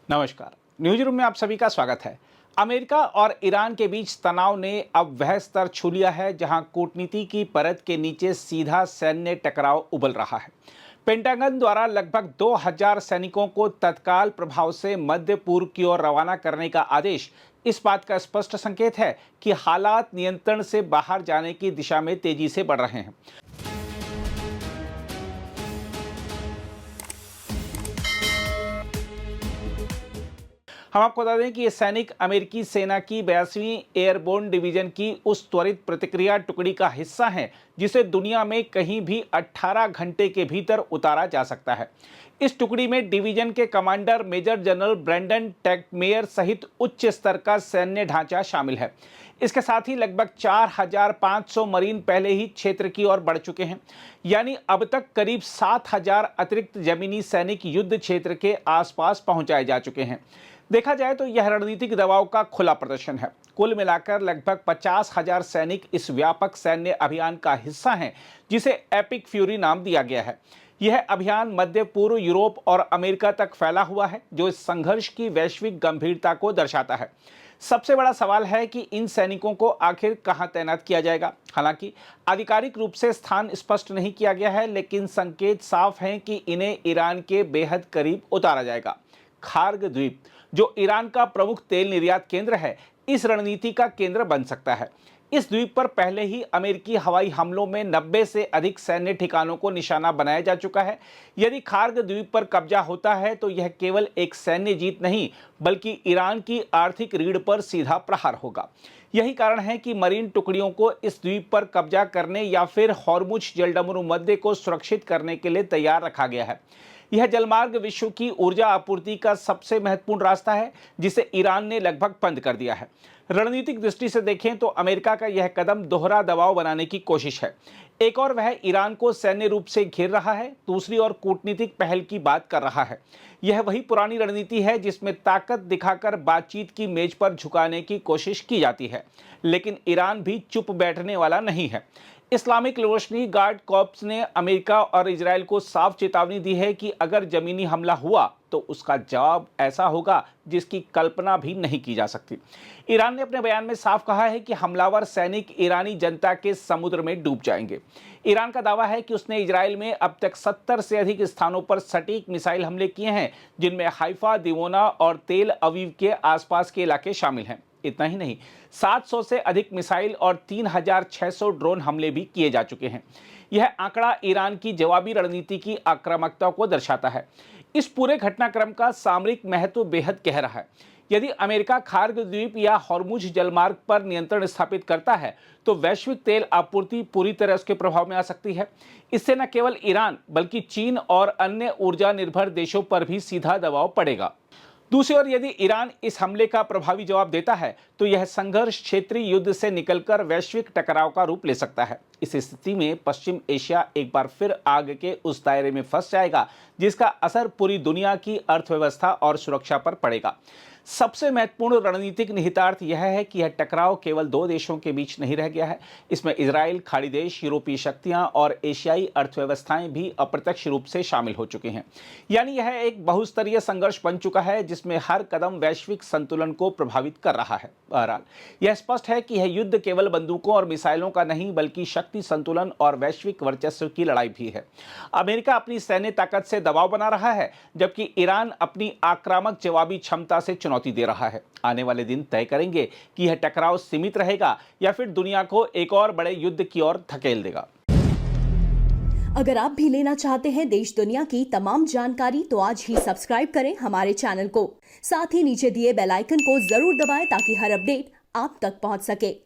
नमस्कार। News room में आप सभी का स्वागत है। अमेरिका और ईरान के बीच तनाव ने अब वह स्तर छू लिया है जहां कूटनीति की परत के नीचे सीधा सैन्य टकराव उबल रहा है। पेंटागन द्वारा लगभग 2000 सैनिकों को तत्काल प्रभाव से मध्य पूर्व की ओर रवाना करने का आदेश इस बात का स्पष्ट संकेत है कि हालात नियंत्रण से बाहर जाने की दिशा में तेजी से बढ़ रहे हैं। हम आपको बता दें कि ये सैनिक अमेरिकी सेना की 82वीं एयरबोर्न डिवीजन की उस त्वरित प्रतिक्रिया टुकड़ी का हिस्सा हैं जिसे दुनिया में कहीं भी 18 घंटे के भीतर उतारा जा सकता है। इस टुकड़ी में डिवीजन के कमांडर मेजर जनरल ब्रेंडन टैकमेयर सहित उच्च स्तर का सैन्य ढांचा शामिल है। इसके साथ ही लगभग 4500 मरीन पहले ही क्षेत्र की ओर बढ़ चुके हैं, यानी अब तक करीब 7000 अतिरिक्त जमीनी सैनिक युद्ध क्षेत्र के आसपास पहुंचाए जा चुके हैं। देखा जाए तो यह रणनीतिक दबाव का खुला प्रदर्शन है। कुल मिलाकर लगभग 50,000 सैनिक इस व्यापक सैन्य अभियान का हिस्सा हैं जिसे एपिक फ्यूरी नाम दिया गया है। यह अभियान मध्य पूर्व, यूरोप और अमेरिका तक फैला हुआ है, जो इस संघर्ष की वैश्विक गंभीरता को दर्शाता है। सबसे बड़ा सवाल है कि इन सैनिकों को आखिर कहां तैनात किया जाएगा। हालांकि आधिकारिक रूप से स्थान स्पष्ट नहीं किया गया है, लेकिन संकेत साफ हैं कि इन्हें ईरान के बेहद करीब उतारा जाएगा। खार्ग द्वीप, जो ईरान का प्रमुख तेल निर्यात केंद्र है, इस रणनीति का केंद्र बन सकता है। इस द्वीप पर पहले ही अमेरिकी हवाई हमलों में 90 से अधिक सैन्य ठिकानों को निशाना बनाया जा चुका है। यदि खार्ग द्वीप पर कब्जा होता है तो यह केवल एक सैन्य जीत नहीं, बल्कि ईरान की आर्थिक रीढ़ पर सीधा प्रहार होगा। यही कारण है कि मरीन टुकड़ियों को इस द्वीप पर कब्जा करने या फिर हॉर्मुज जलडमरू मध्य को सुरक्षित करने के लिए तैयार रखा गया है। यह जलमार्ग विश्व की ऊर्जा आपूर्ति का सबसे महत्वपूर्ण रास्ता है, जिसे ईरान ने लगभग बंद कर दिया है। रणनीतिक दृष्टि से देखें तो अमेरिका का यह कदम दोहरा दबाव बनाने की कोशिश है। एक और वह ईरान को सैन्य रूप से घेर रहा है, दूसरी ओर कूटनीतिक पहल की बात कर रहा है। यह वही पुरानी रणनीति है जिसमें ताकत दिखाकर बातचीत की मेज पर झुकाने की कोशिश की जाती है, लेकिन ईरान भी चुप बैठने वाला नहीं है। इस्लामिक रिवॉल्यूशनरी गार्ड कॉर्प्स ने अमेरिका और इजरायल को साफ चेतावनी दी है कि अगर जमीनी हमला हुआ तो उसका जवाब ऐसा होगा जिसकी कल्पना भी नहीं की जा सकती। ईरान ने अपने बयान में साफ कहा है कि हमलावर सैनिक ईरानी जनता के समुद्र में डूब जाएंगे। ईरान का दावा है कि उसने इजरायल में अब तक 70 से अधिक स्थानों पर सटीक मिसाइल हमले किए हैं, जिनमें हाइफा, दिवोना और तेल अवीव के आसपास के इलाके शामिल हैं। इतना ही नहीं, 700 से अधिक मिसाइल और 3600 ड्रोन हमले भी किए जा चुके हैं। यह आंकड़ा ईरान की जवाबी रणनीति की आक्रामकता को दर्शाता है। इस पूरे घटनाक्रम का सामरिक महत्व बेहद गहरा है। यदि अमेरिका खार्ग द्वीप या हॉर्मुज जलमार्ग पर नियंत्रण स्थापित करता है तो वैश्विक तेल आपूर्ति पूरी तरह उसके प्रभाव में आ सकती है। इससे न केवल ईरान बल्कि चीन और अन्य ऊर्जा निर्भर देशों पर भी सीधा दबाव पड़ेगा। दूसरी ओर यदि ईरान इस हमले का प्रभावी जवाब देता है तो यह संघर्ष क्षेत्रीय युद्ध से निकलकर वैश्विक टकराव का रूप ले सकता है। इस स्थिति में पश्चिम एशिया एक बार फिर आग के उस दायरे में फंस जाएगा जिसका असर पूरी दुनिया की अर्थव्यवस्था और सुरक्षा पर पड़ेगा। सबसे महत्वपूर्ण रणनीतिक निहितार्थ यह है कि यह टकराव केवल दो देशों के बीच नहीं रह गया है। इसमें इजराइल, खाड़ी देश, यूरोपीय शक्तियां और एशियाई अर्थव्यवस्थाएं भी अप्रत्यक्ष रूप से शामिल हो चुके हैं। यानी यह एक बहुस्तरीय संघर्ष बन चुका है जिसमें हर कदम वैश्विक संतुलन को प्रभावित कर रहा है। बहरहाल यह स्पष्ट है कि यह युद्ध केवल बंदूकों और मिसाइलों का नहीं बल्कि शक्ति संतुलन और वैश्विक वर्चस्व की लड़ाई भी है। अमेरिका अपनी सैन्य ताकत से दबाव बना रहा है, जबकि ईरान अपनी आक्रामक जवाबी क्षमता से चुनौती दे रहा है। आने वाले दिन तय करेंगे कि यह टकराव सीमित रहेगा या फिर दुनिया को एक और बड़े युद्ध की ओर धकेल देगा। अगर आप भी लेना चाहते हैं देश दुनिया की तमाम जानकारी तो आज ही सब्सक्राइब करें हमारे चैनल को। साथ ही नीचे दिए बेल आइकन को जरूर दबाएं ताकि हर अपडेट आप तक पहुंच सके।